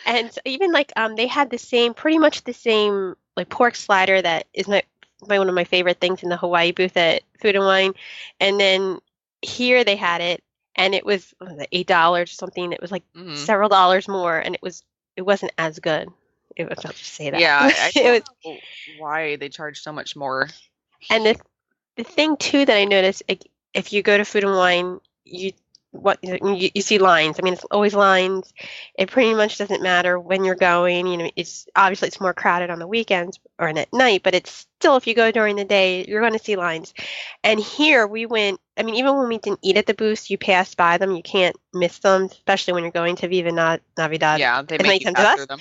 And even like they had pretty much the same like pork slider that is one of my favorite things in the Hawaii booth at Food and Wine, and then here they had it, and it was $8 or something. It was like several dollars more, and it wasn't as good. It was, I'll just say that. Yeah, I don't know why they charge so much more. And the thing too that I noticed, like, if you go to Food and Wine, you see lines. I mean, it's always lines. It pretty much doesn't matter when you're going. It's obviously it's more crowded on the weekends or at night, but it's still, if you go during the day, you're going to see lines. And here we went. I mean, even when we didn't eat at the booths, you passed by them. You can't miss them, especially when you're going to Viva Navidad. Yeah, they make you pass through them.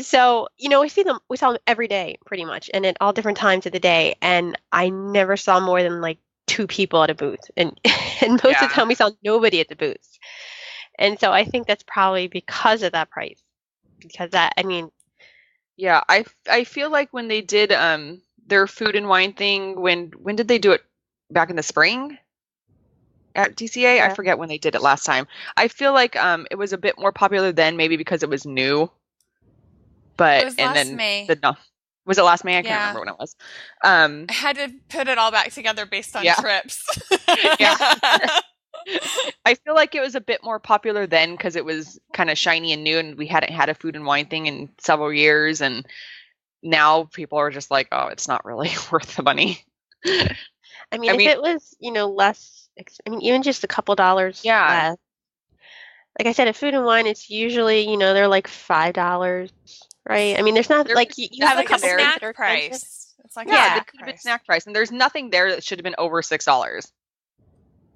So, we saw them every day pretty much, and at all different times of the day. And I never saw more than like 2 people at a booth, and most of the time we saw nobody at the booths. And so I think that's probably because of that price. Because yeah, I feel like when they did their Food and Wine thing, when did they do it? Back in the spring at DCA? Yeah. I forget when they did it last time. I feel like it was a bit more popular then, maybe because it was new. But it was last May. Was it last May? I can't remember when it was. I had to put it all back together based on trips. Yeah. I feel like it was a bit more popular then because it was kind of shiny and new, and we hadn't had a Food and Wine thing in several years. And now people are just like, oh, it's not really worth the money. I mean, if it was, less, even just a couple dollars less. Like I said, at Food and Wine, it's usually, they're like $5. Right. I mean, there's not like you have like a couple snack price. It's like it could have been snack price, and there's nothing there that should have been over $6.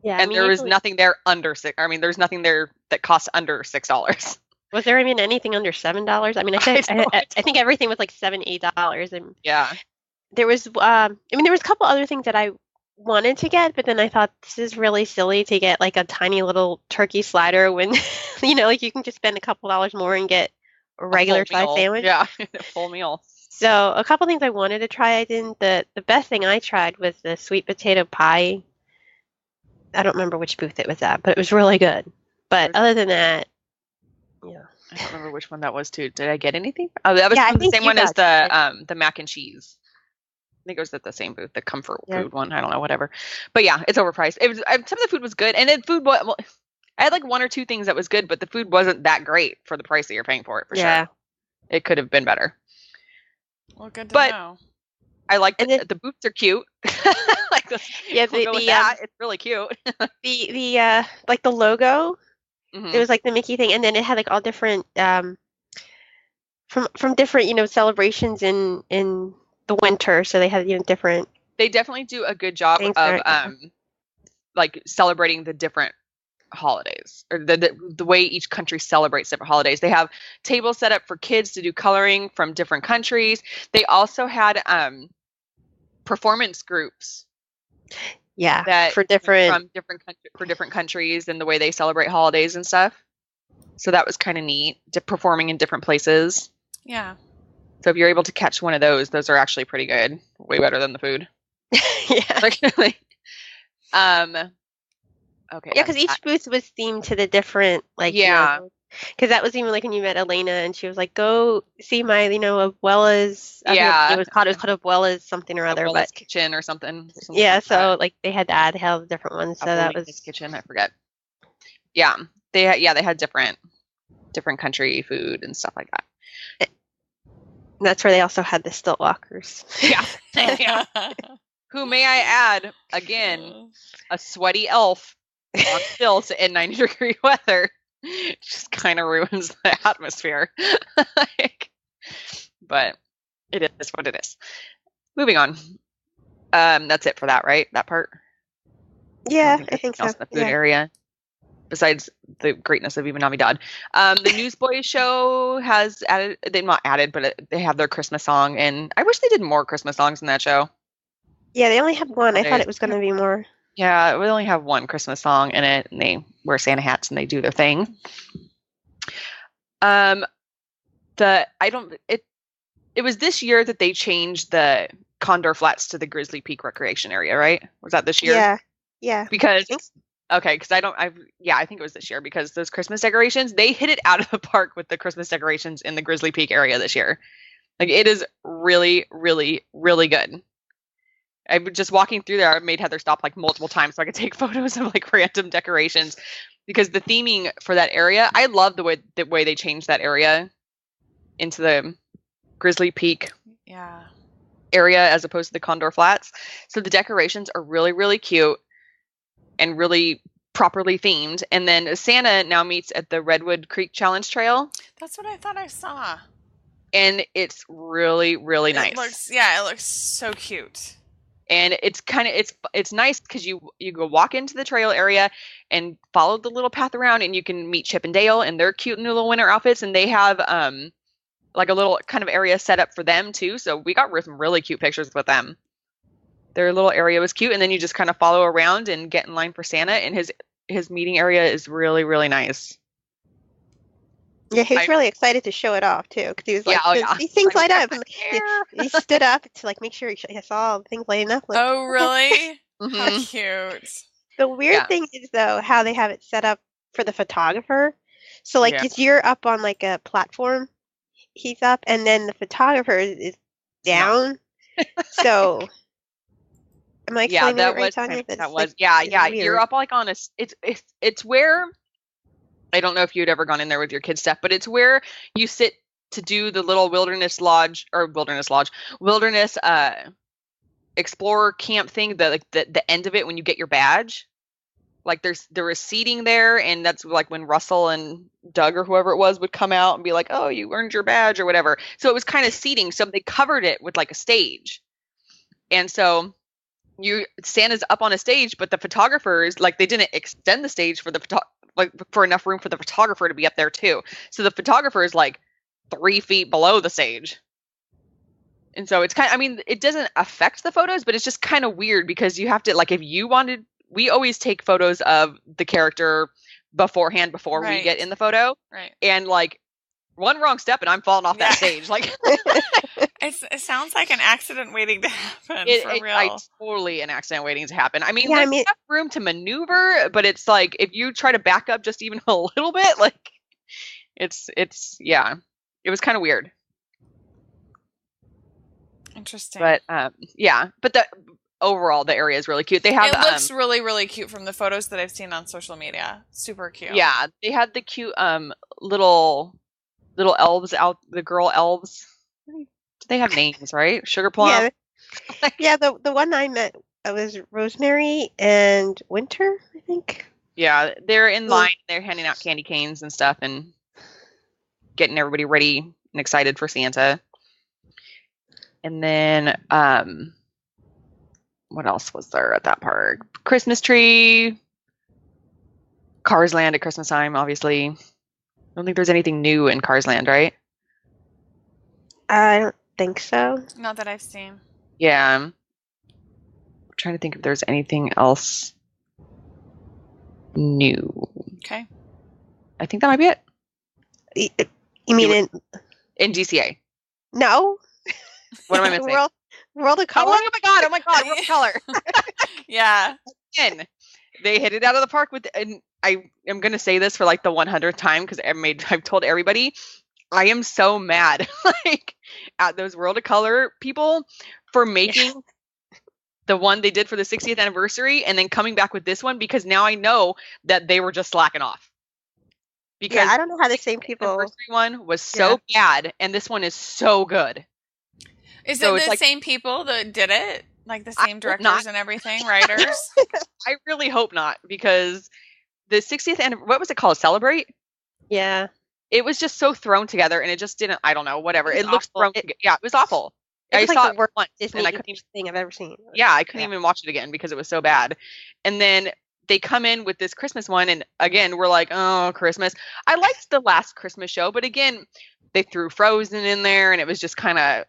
Yeah, and there was nothing there under $6. I mean, there's nothing there that costs under $6. Was there even anything under $7? I mean, I think everything was like $7, $8, and there was there was a couple other things that I wanted to get, but then I thought this is really silly to get like a tiny little turkey slider when like you can just spend a couple dollars more and get a regular size sandwich. Yeah, a full meal. So a couple things I wanted to try, I didn't. The best thing I tried was the sweet potato pie. I don't remember which booth it was at, but it was really good. But other than that, I don't remember which one that was too. Did I get anything? Oh, that was the same one as the mac and cheese. I think it was at the same booth, the comfort food one. I don't know, whatever. But yeah, it's overpriced. It was some of the food was good, and I had like 1 or 2 things that was good, but the food wasn't that great for the price that you're paying for it. For sure, it could have been better. Well, good to know. I like the boots are cute. Like this, it's really cute. the like the logo, it was like the Mickey thing, and then it had like all different from different celebrations in the winter, so they had different. They definitely do a good job of like celebrating the different holidays, or the way each country celebrates different holidays. They have tables set up for kids to do coloring from different countries. They also had performance groups that for different countries and the way they celebrate holidays and stuff. So that was kind of neat, performing in different places. Yeah. So if you're able to catch one of those are actually pretty good. Way better than the food. Okay. Yeah, because each booth was themed to the different, like, because that was even like when you met Elena, and she was like, "Go see my, Abuela's." It was called Abuela's something or other, but kitchen or something. Yeah, like so like they had that, held different ones. So that was kitchen. I forget. Yeah, they had different country food and stuff like that. And that's where they also had the stilt walkers. Yeah. Who, may I add, again, a sweaty elf on stilts in 90-degree weather just kind of ruins the atmosphere. But it is what it is. Moving on. That's it for that, right? That part? Yeah, I think so. In the food area. besides the greatness of Even Navidad. The Newsboys show has added, they've not added, but they have their Christmas song, and I wish they did more Christmas songs in that show. Yeah, they only have one. I thought it was going to be more. Yeah, we only have one Christmas song in it, and they wear Santa hats and they do their thing. It was this year that they changed the Condor Flats to the Grizzly Peak Recreation Area, right? Was that this year? Yeah. Because I think it was this year, because those Christmas decorations, they hit it out of the park with the Christmas decorations in the Grizzly Peak area this year. Like, it is really, really, really good. I've been just walking through there. I made Heather stop like multiple times so I could take photos of like random decorations, because the theming for that area, I love the way they changed that area into the Grizzly Peak area as opposed to the Condor Flats. So the decorations are really, really cute and really properly themed. And then Santa now meets at the Redwood Creek Challenge Trail. That's what I thought I saw. And it's really, really nice. It looks so cute. And it's nice because you go walk into the trail area and follow the little path around, and you can meet Chip and Dale and their cute new little winter outfits, and they have like a little kind of area set up for them too. So we got some really cute pictures with them. Their little area was cute, and then you just kind of follow around and get in line for Santa, and his meeting area is really, really nice. Yeah, he was really excited to show it off too, because he was like, "These things light up." He stood up to like make sure he saw the things lighting up. Like, oh, really? How cute! The weird thing is though how they have it set up for the photographer. So like if you're up on like a platform, he's up, and then the photographer is down. So. Am I explaining that right, Tanya? You're up like on a. It's where. I don't know if you'd ever gone in there with your kids, Steph, but it's where you sit to do the little wilderness explorer camp thing. The end of it when you get your badge, like there was seating there, and that's like when Russell and Doug or whoever it was would come out and be like, "Oh, you earned your badge" or whatever. So it was kind of seating. So they covered it with like a stage, and so. Santa's up on a stage, but the photographers, like, they didn't extend the stage for enough room for the photographer to be up there too. So the photographer is like 3 feet below the stage. And so it's it doesn't affect the photos, but it's just kind of weird because you have to, like, we always take photos of the character beforehand before we get in the photo. Right. And like one wrong step and I'm falling off that stage. Like it sounds like an accident waiting to happen. For real. Totally an accident waiting to happen. I mean, there's enough room to maneuver, but it's like if you try to back up just even a little bit, like it was kind of weird. Interesting. But but overall the area is really cute. They have it looks really, really cute from the photos that I've seen on social media. Super cute. Yeah, they had the cute little elves out, the girl elves. They have names, right? Sugar Plum. Yeah, the one I met was Rosemary and Winter, I think. Yeah, they're in line. They're handing out candy canes and stuff and getting everybody ready and excited for Santa. And then, what else was there at that park? Christmas tree, Cars Land at Christmas time, obviously. I don't think there's anything new in Cars Land, right? I don't think so. Not that I've seen. Yeah. I'm trying to think if there's anything else new. Okay. I think that might be it. You mean in DCA? No. What am I missing? World of Color? Oh my god, World of Color. Yeah. Again, they hit it out of the park with, and I am going to say this for like the 100th time because I've told everybody, I am so mad like at those World of Color people for making the one they did for the 60th anniversary and then coming back with this one, because now I know that they were just slacking off. Because I don't know how the same people. The anniversary one was so bad, and this one is so good. Is it the same people that did it? Like the same directors and everything, writers? I really hope not, because the 60th anniversary, what was it called? Celebrate? Yeah. It was just so thrown together, and it just didn't, I don't know, whatever. It looks thrown together. Yeah, it was awful. I saw it once, and I couldn't even thing I've ever seen. Yeah, I couldn't even watch it again because it was so bad. And then they come in with this Christmas one, and again, we're like, oh, Christmas. I liked the last Christmas show, but again, they threw Frozen in there, and it was just kind of,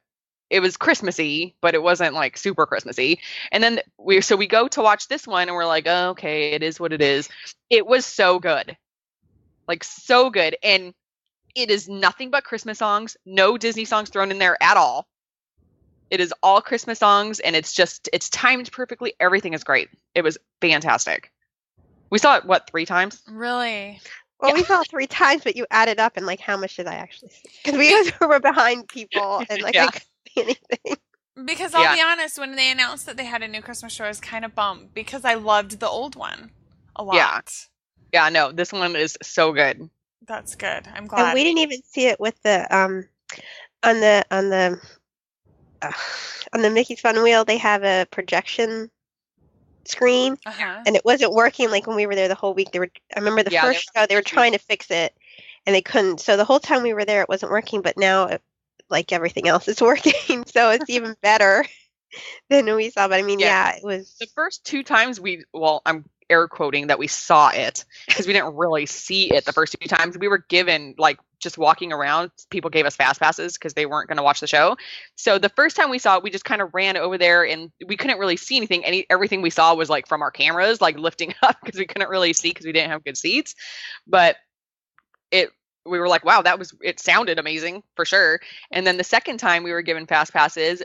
it was Christmassy, but it wasn't like super Christmassy. And then we go to watch this one, and we're like, oh, okay, it is what it is. It was so good. Like, so good. And it is nothing but Christmas songs, no Disney songs thrown in there at all. It is all Christmas songs, and it's timed perfectly. Everything is great. It was fantastic. We saw it, 3 times? Really? Well, we saw it 3 times, but you added up, and like, how much did I actually see? Because we were behind people, and like, I couldn't see anything. Because I'll be honest, when they announced that they had a new Christmas show, I was kind of bummed because I loved the old one a lot. Yeah, no, this one is so good. That's good. I'm glad. And we didn't even see it with the on the Mickey's Fun Wheel. They have a projection screen, and it wasn't working. Like when we were there the whole week, I remember the first show they were trying to fix it, and they couldn't. So the whole time we were there, it wasn't working. But now, like everything else, is working. So it's even better than we saw. But I mean, it was the first 2 times I'm air quoting that we saw it, because we didn't really see it the first 2 times. We were given, like, just walking around, people gave us fast passes because they weren't going to watch the show. So the first time we saw it, we just kind of ran over there, and we couldn't really see anything. Everything we saw was like from our cameras, like lifting up, because we couldn't really see because we didn't have good seats. But we were like, wow, it sounded amazing for sure. And then the second time we were given fast passes,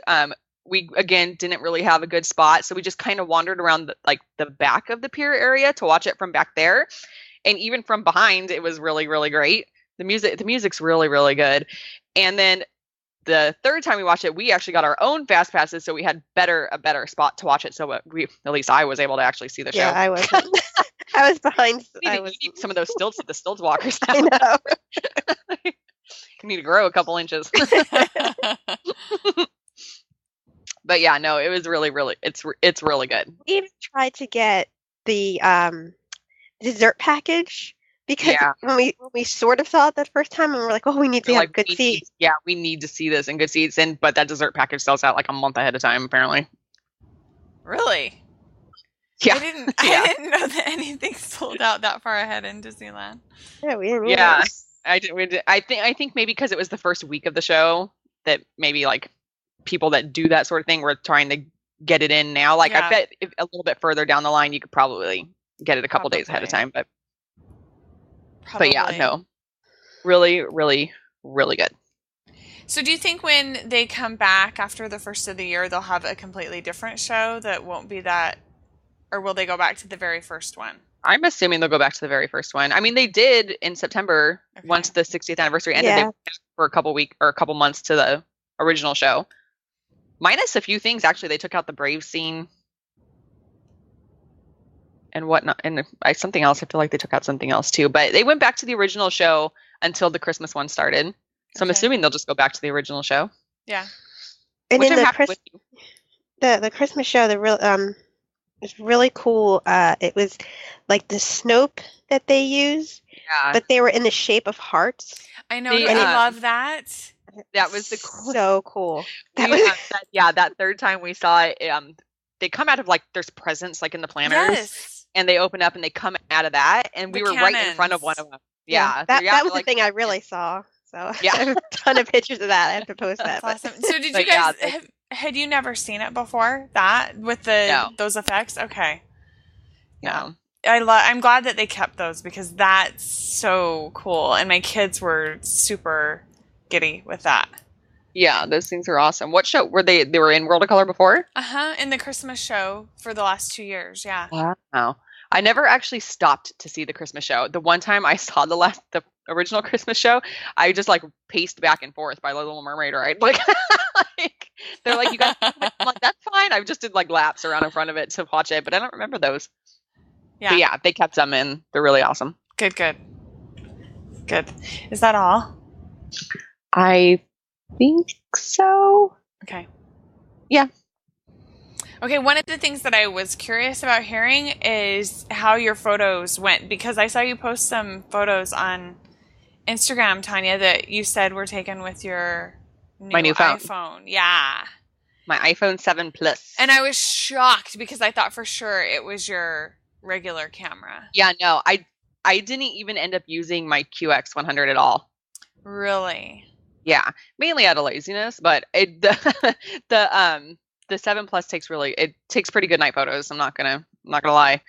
we again didn't really have a good spot, so we just kind of wandered around the back of the pier area to watch it from back there. And even from behind, it was really, really great. The music's really, really good. And then the third time we watched it, we actually got our own fast passes, so we had a better spot to watch it. So at least I was able to actually see the show. Yeah, I wasn't. I was behind. I was some of those stilts, the stilts walkers. I know. You need to grow a couple inches. But yeah, no, it was really, really, it's really good. We even tried to get the dessert package, because when we sort of saw it that first time, and we're like, oh, we need to have good seats. Yeah, we need to see this in good seats. But that dessert package sells out like a month ahead of time, apparently. Really? Yeah. I didn't know that anything sold out that far ahead in Disneyland. Yeah, we didn't. Yeah, I think maybe because it was the first week of the show, that maybe like people that do that sort of thing were trying to get it in now. Like, I bet if a little bit further down the line, you could probably get it a couple days ahead of time. But yeah, no, really, really, really good. So do you think when they come back after the first of the year, they'll have a completely different show that won't be that, or will they go back to the very first one? I'm assuming they'll go back to the very first one. I mean, they did in September, once the 60th anniversary ended, they went for a couple months to the original show. Minus a few things, actually. They took out the Brave scene and whatnot, and something else. I feel like they took out something else too. But they went back to the original show until the Christmas one started. So I'm assuming they'll just go back to the original show. Yeah. And then the Christmas show, it's really cool. It was like the Snope that they use, but they were in the shape of hearts. I know. I love that. That was so cool. That third time we saw it, they come out of like there's presents like in the planners, and they open up and they come out of that, and we were right in front of one of them. Yeah, that was the thing I really saw. So I have a ton of pictures of that. I have to post that. Awesome. So did you guys had you never seen it before? That with those effects? Okay. No. I'm glad that they kept those, because that's so cool, and my kids were super giddy with that. Yeah, those things are awesome. What show were they? They were in World of Color before? In the Christmas show for the last 2 years. Yeah. Wow. I never actually stopped to see the Christmas show. The one time I saw the original Christmas show, I just like paced back and forth by Little Mermaid, right? Like, they're like, you guys, I'm like, that's fine. I just did like laps around in front of it to watch it, but I don't remember those. Yeah. But yeah, they kept them in. They're really awesome. Good. Is that all? I think so. Okay. Yeah. Okay, one of the things that I was curious about hearing is how your photos went, because I saw you post some photos on Instagram, Tanya, that you said were taken with your new iPhone. Yeah. My iPhone 7 Plus. And I was shocked because I thought for sure it was your regular camera. Yeah, no, I didn't even end up using my QX100 at all. Really? Yeah, mainly out of laziness, but the 7 Plus takes pretty good night photos. I'm not gonna lie.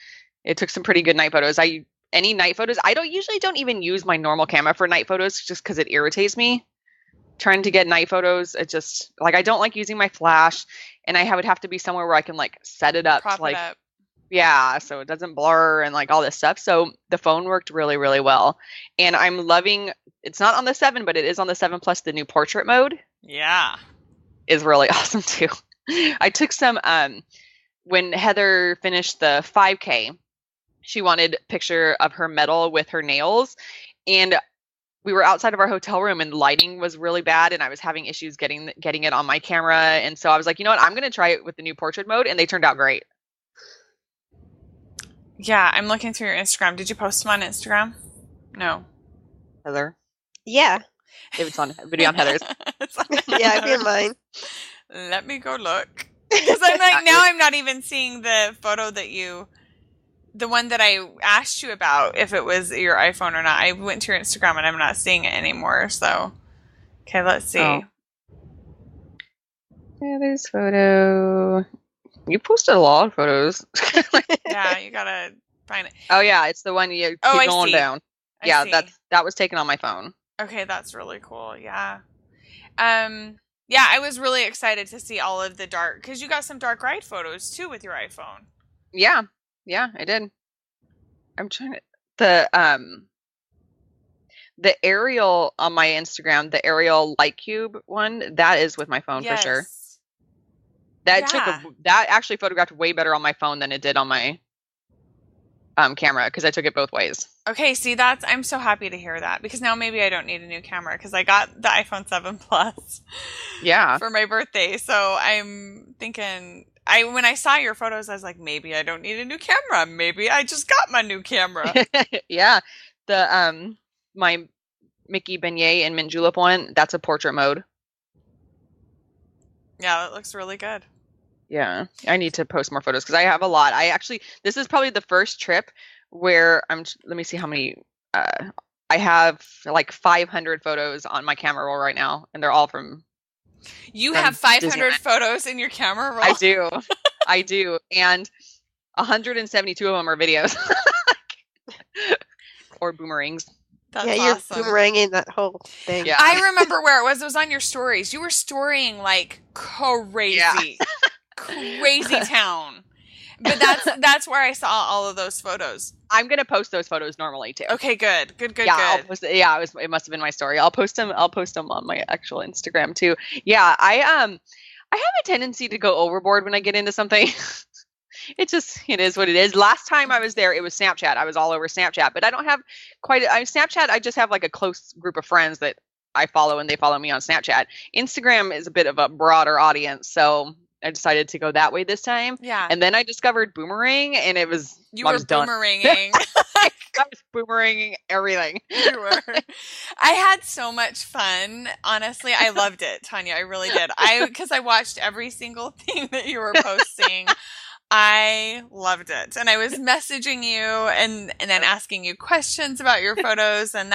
It took some pretty good night photos. Any night photos, I don't even use my normal camera for night photos just because it irritates me. Trying to get night photos, it just like I don't like using my flash, and I would have to be somewhere where I can like set it up Prop to, like, it up. yeah, so it doesn't blur and like all this stuff. So the phone worked really, really well. And I'm loving, it's not on the 7, but it is on the 7 Plus. The new portrait mode Yeah. is really awesome too. I took some, when Heather finished the 5K, she wanted a picture of her medal with her nails. And we were outside of our hotel room and lighting was really bad. And I was having issues getting it on my camera. And so I was like, you know what, I'm going to try it with the new portrait mode. And they turned out great. Yeah, I'm looking through your Instagram. Did you post them on Instagram? No. Heather? Yeah. If it's on video on Heather's. Yeah, I'd be in mine. Let me go look. Because I'm like, now I'm not even seeing the photo the one that I asked you about, if it was your iPhone or not. I went to your Instagram and I'm not seeing it anymore. So, okay, let's see. Oh. Heather's photo. You posted a lot of photos. Yeah, you gotta find it. Oh yeah, it's the one you keep going down. Yeah, that was taken on my phone. Okay, that's really cool. Yeah. Yeah, I was really excited to see all of the dark, because you got some dark ride photos too with your iPhone. Yeah, I did. I'm trying to the aerial on my Instagram, the aerial light cube one, that is with my phone for sure. That actually photographed way better on my phone than it did on my camera, because I took it both ways. Okay, see, I'm so happy to hear that, because now maybe I don't need a new camera, because I got the iPhone 7 Plus for my birthday. So I'm thinking, when I saw your photos, I was like, maybe I don't need a new camera. Maybe I just got my new camera. Yeah. The my Mickey Beignet and Mint Julep one, that's a portrait mode. Yeah, that looks really good. Yeah, I need to post more photos because I have a lot. This is probably the first trip where let me see how many, I have like 500 photos on my camera roll right now, and they're all from You have 500 photos in your camera roll? I do. I do. And 172 of them are videos. Or boomerangs. That's awesome. You're boomeranging that whole thing. Yeah. I remember where it was. It was on your stories. You were storying like crazy. Yeah. Crazy town. But that's where I saw all of those photos. I'm gonna post those photos normally too. Okay, good. Yeah, I'll post it. Yeah, it must have been my story. I'll post them on my actual Instagram too. Yeah, I have a tendency to go overboard when I get into something. It is what it is. Last time I was there, it was Snapchat. I was all over Snapchat, but I don't have Snapchat. I just have like a close group of friends that I follow, and they follow me on Snapchat. Instagram is a bit of a broader audience, so I decided to go that way this time. Yeah. And then I discovered Boomerang, and I was boomeranging. I was boomeranging everything. You were. I had so much fun. Honestly, I loved it, Tanya. I really did. Because I watched every single thing that you were posting. I loved it. And I was messaging you and then asking you questions about your photos, and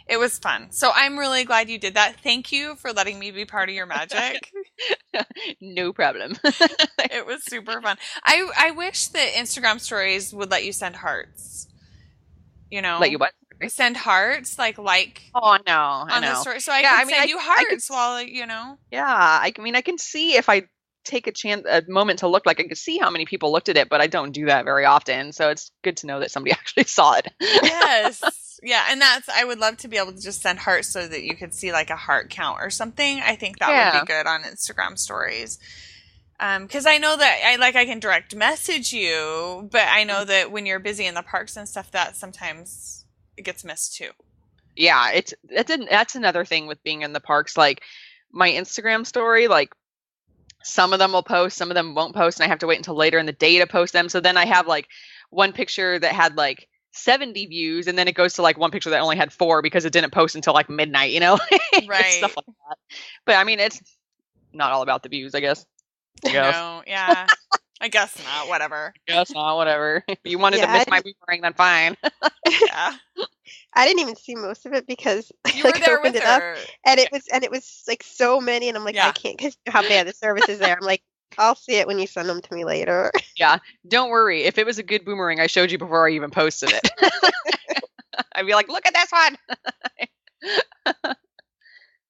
it was fun. So I'm really glad you did that. Thank you for letting me be part of your magic. No problem. It was super fun. I wish that Instagram stories would let you send hearts. You know? Let you what? Send hearts, like oh, I know. On the story. So I can send you hearts while, you know. Yeah, I can see if I take a moment to look, like I can see how many people looked at it, but I don't do that very often. So it's good to know that somebody actually saw it. Yes. Yeah. And I would love to be able to just send hearts so that you could see like a heart count or something. I think that would be good on Instagram stories. Cause I know that I can direct message you, but I know that when you're busy in the parks and stuff, that sometimes it gets missed too. Yeah. That's another thing with being in the parks. Like my Instagram story, like, some of them will post, some of them won't post, and I have to wait until later in the day to post them. So then I have like one picture that had like 70 views, and then it goes to like one picture that only had 4 because it didn't post until like midnight, you know? Right. Stuff like that. But I mean, it's not all about the views, I guess. No, yeah. I guess not. Whatever. Guess not. Whatever. If you wanted to miss my boomerang, then fine. Yeah. I didn't even see most of it because you were there opened with it her. up and it was like so many, and I'm like, I can't, because you know how bad the service is there. I'm like, I'll see it when you send them to me later. Yeah, don't worry. If it was a good boomerang, I showed you before I even posted it. I'd be like, look at this one.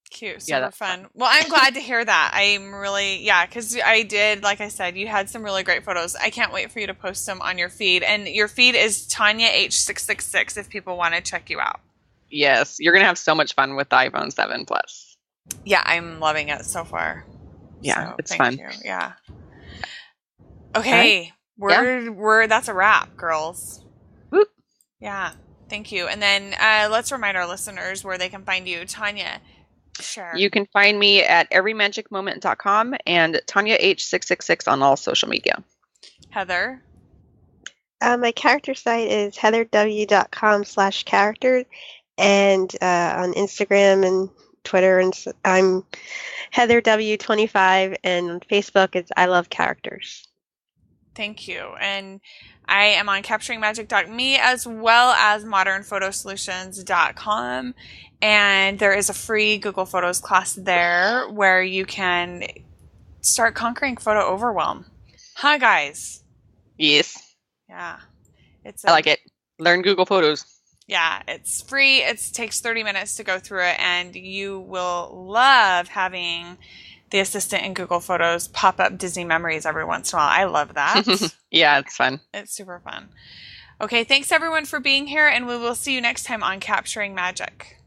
Cute, super fun. Well, I'm glad to hear that. I'm really, because I did, like I said, you had some really great photos. I can't wait for you to post them on your feed. And your feed is Tanya H666 if people want to check you out. Yes, you're going to have so much fun with the iPhone 7 Plus. Yeah, I'm loving it so far. Yeah, so, it's fun. You. Yeah. Okay, we're that's a wrap, girls. Whoop. Yeah, thank you. And then let's remind our listeners where they can find you. Tanya, sure. You can find me at everymagicmoment.com and Tanya H666 on all social media. Heather? My character site is heatherw.com/character, and on Instagram and Twitter, and I'm heatherw25, and on Facebook it's I Love Characters. Thank you. And I am on capturingmagic.me as well as modernphotosolutions.com, and there is a free Google Photos class there where you can start conquering photo overwhelm. Huh, guys? Yes. Yeah. I like it. Learn Google Photos. Yeah, it's free. It takes 30 minutes to go through it, and you will love having the assistant in Google Photos pop up Disney memories every once in a while. I love that. Yeah, it's fun. It's super fun. Okay, thanks everyone for being here, and we will see you next time on Capturing Magic.